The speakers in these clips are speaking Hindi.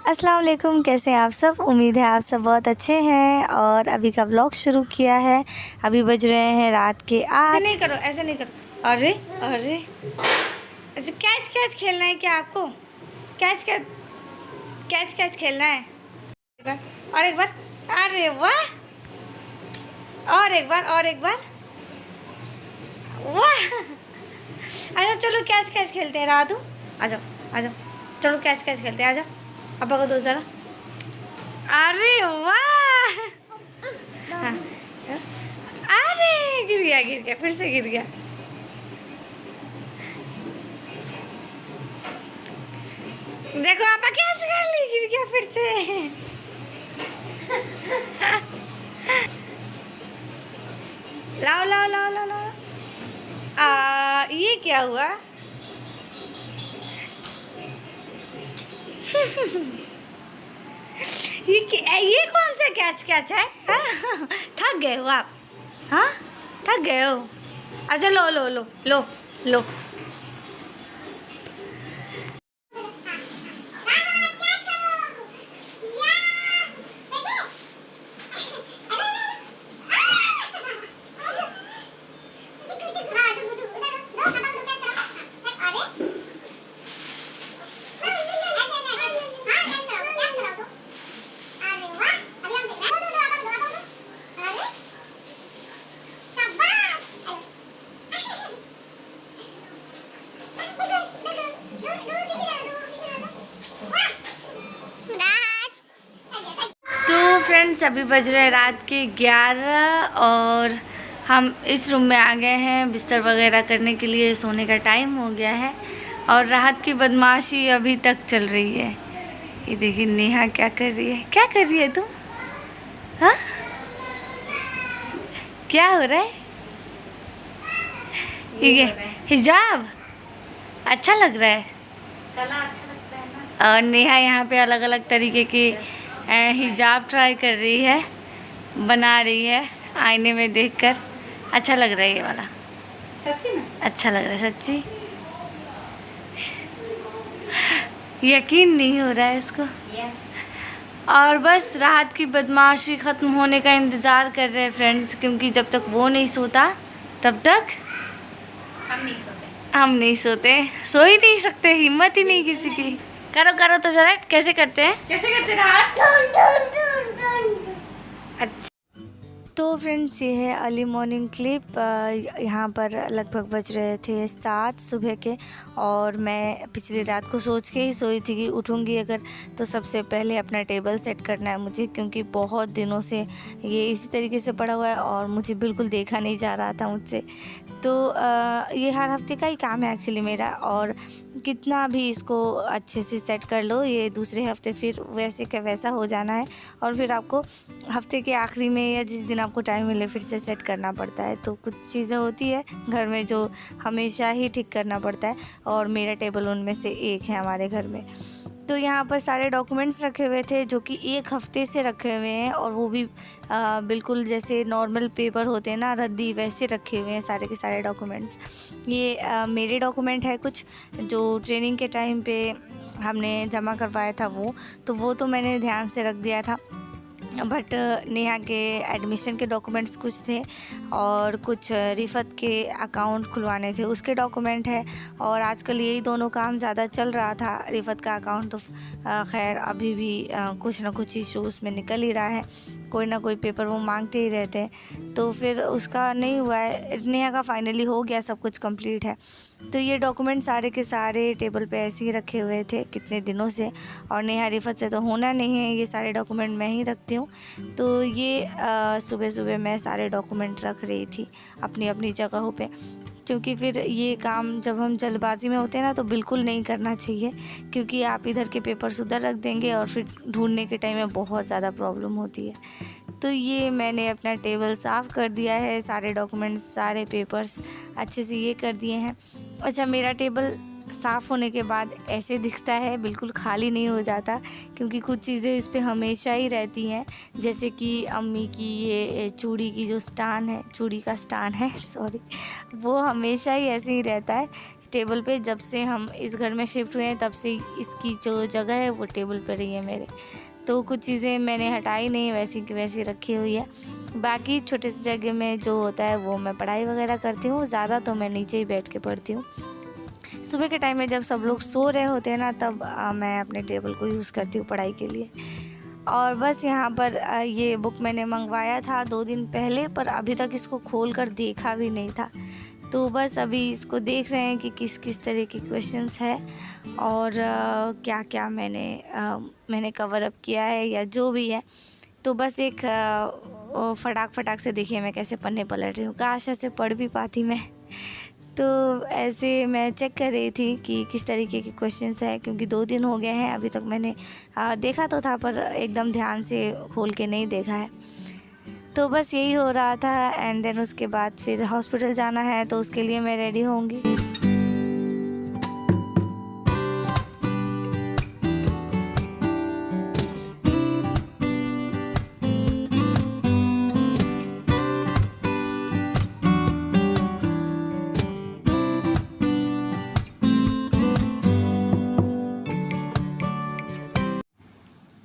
अस्सलाम वालेकुम, कैसे हैं आप सब। उम्मीद है आप सब बहुत अच्छे हैं और अभी का व्लॉग शुरू किया है। अभी बज रहे हैं रात के 8। ऐसे नहीं करो, ऐसे नहीं करो। अरे अरे अच्छा, कैच कैच खेलना है क्या आपको? कैच कैच कैच कैच खेलना है। एक बार और एक बार। अरे वाह, और एक बार और एक बार। वाह, अच्छा चलो कैच कैच खेलते हैं। राधू आ जाओ, आ जाओ, चलो कैच कैच खेलते हैं। आ जाओ, अब्बा को दो जरा। अरे वाह, हाँ। अरे गिर गया, फिर से गिर गया। देखो आपा कैसे कर ली, गिर गया फिर से। लाओ लाओ लाओ लाओ लाओ। ये क्या हुआ? ये कौन सा कैच कैच है? हाँ? थक गए हो आप? हाँ, थक गए हो? अच्छा लो लो लो लो लो। फ्रेंड्स अभी बज रहे हैं रात के 11 और हम इस रूम में आ गए हैं बिस्तर वगैरह करने के लिए। सोने का टाइम हो गया है और राहत की बदमाशी अभी तक चल रही है। ये देखिए नेहा क्या कर रही है। क्या कर रही है तुम? हाँ, क्या हो रहा है? ये हिजाब अच्छा लग रहा है, कला अच्छा लगता है ना। और नेहा यहाँ पे अलग अलग तरीके की हिजाब ट्राई कर रही है, बना रही है आईने में देखकर। अच्छा लग रहा है ये वाला, सच्ची में अच्छा लग रहा है सच्ची। यकीन नहीं हो रहा है इसको। और बस राहत की बदमाशी ख़त्म होने का इंतज़ार कर रहे हैं फ्रेंड्स, क्योंकि जब तक वो नहीं सोता तब तक हम नहीं सोते। सो ही नहीं सकते, हिम्मत ही नहीं किसी की। करो करो तो जरा, कैसे करते हैं? कैसे करते राहत? अच्छा, तो फ्रेंड्स ये है अर्ली मॉर्निंग क्लिप। यहाँ पर लगभग बज रहे थे 7 सुबह के और मैं पिछली रात को सोच के ही सोई थी कि उठूँगी अगर तो सबसे पहले अपना टेबल सेट करना है मुझे, क्योंकि बहुत दिनों से ये इसी तरीके से पड़ा हुआ है और मुझे बिल्कुल देखा नहीं जा रहा था मुझसे। तो ये हर हफ्ते का ही काम है एक्चुअली मेरा, और कितना भी इसको अच्छे से सेट कर लो ये दूसरे हफ्ते फिर वैसे का वैसा हो जाना है, और फिर आपको हफ्ते के आखिरी में या जिस दिन आपको टाइम मिले फिर से सेट करना पड़ता है। तो कुछ चीज़ें होती है घर में जो हमेशा ही ठीक करना पड़ता है, और मेरा टेबल उनमें से एक है हमारे घर में। तो यहाँ पर सारे डॉक्यूमेंट्स रखे हुए थे जो कि एक हफ्ते से रखे हुए हैं, और वो भी बिल्कुल जैसे नॉर्मल पेपर होते हैं ना, रद्दी, वैसे रखे हुए हैं सारे के सारे डॉक्यूमेंट्स। ये मेरे डॉक्यूमेंट है कुछ जो ट्रेनिंग के टाइम पे हमने जमा करवाया था वो तो मैंने ध्यान से रख दिया था, बट नेहा के एडमिशन के डॉक्यूमेंट्स कुछ थे और कुछ रिफ़त के अकाउंट खुलवाने थे उसके डॉक्यूमेंट है। और आजकल यही दोनों काम ज़्यादा चल रहा था। रिफ़त का अकाउंट तो खैर अभी भी कुछ ना कुछ इशू उसमें निकल ही रहा है, कोई ना कोई पेपर वो मांगते ही रहते हैं, तो फिर उसका नहीं हुआ है। नेहा का फाइनली हो गया, सब कुछ कंप्लीट है। तो ये डॉक्यूमेंट सारे के सारे टेबल पे ऐसे ही रखे हुए थे कितने दिनों से, और नेहा रिफ़त से तो होना नहीं है, ये सारे डॉक्यूमेंट मैं ही रखती हूँ। तो ये सुबह सुबह मैं सारे डॉक्यूमेंट रख रही थी अपनी अपनी जगहों पे, क्योंकि फिर ये काम जब हम जल्दबाजी में होते हैं ना तो बिल्कुल नहीं करना चाहिए, क्योंकि आप इधर के पेपर्स उधर रख देंगे और फिर ढूंढने के टाइम में बहुत ज़्यादा प्रॉब्लम होती है। तो ये मैंने अपना टेबल साफ़ कर दिया है, सारे डॉक्यूमेंट्स सारे पेपर्स अच्छे से ये कर दिए हैं। अच्छा, मेरा टेबल साफ़ होने के बाद ऐसे दिखता है, बिल्कुल खाली नहीं हो जाता, क्योंकि कुछ चीज़ें इस पे हमेशा ही रहती हैं, जैसे कि अम्मी की ये चूड़ी की जो स्टान है, चूड़ी का स्टान है सॉरी, वो हमेशा ही ऐसे ही रहता है। टेबल पे। जब से हम इस घर में शिफ्ट हुए हैं तब से इसकी जो जगह है वो टेबल पे रही है मेरे। तो कुछ चीज़ें मैंने हटाई नहीं, वैसी की वैसी रखी हुई है। बाकी छोटे से जगह में जो होता है वो मैं पढ़ाई वगैरह करती हूँ। ज़्यादा तो मैं नीचे ही बैठ के पढ़ती हूँ। सुबह के टाइम में जब सब लोग सो रहे होते हैं ना, तब मैं अपने टेबल को यूज़ करती हूँ पढ़ाई के लिए। और बस यहाँ पर ये बुक मैंने मंगवाया था 2 दिन पहले, पर अभी तक इसको खोल कर देखा भी नहीं था। तो बस अभी इसको देख रहे हैं कि किस किस तरह के क्वेश्चंस है और क्या क्या मैंने कवर अप किया है या जो भी है। तो बस एक फटाक से देखिए मैं कैसे पन्ने पलट रही हूँ। काश ऐसे पढ़ भी पाती मैं। तो ऐसे मैं चेक कर रही थी कि किस तरीके के क्वेश्चंस है, क्योंकि 2 दिन हो गए हैं। अभी तक मैंने देखा तो था पर एकदम ध्यान से खोल के नहीं देखा है। तो बस यही हो रहा था। एंड देन उसके बाद फिर हॉस्पिटल जाना है, तो उसके लिए मैं रेडी होंगी।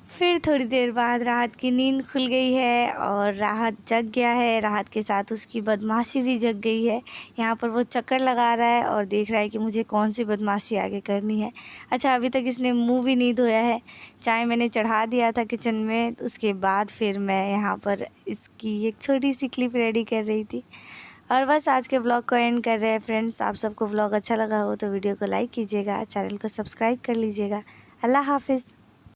फिर थोड़ी देर बाद राहत की नींद खुल गई है और राहत जग गया है। राहत के साथ उसकी बदमाशी भी जग गई है। यहाँ पर वो चक्कर लगा रहा है और देख रहा है कि मुझे कौन सी बदमाशी आगे करनी है। अच्छा, अभी तक इसने मुंह भी नहीं धोया है। चाय मैंने चढ़ा दिया था किचन में, तो उसके बाद फिर मैं यहाँ पर इसकी एक छोटी सी क्लिप रेडी कर रही थी। और बस आज के व्लॉग को एंड कर रहे हैं फ्रेंड्स। आप सबको व्लॉग अच्छा लगा हो तो वीडियो को लाइक कीजिएगा, चैनल को सब्सक्राइब कर लीजिएगा। अल्लाह हाफिज़।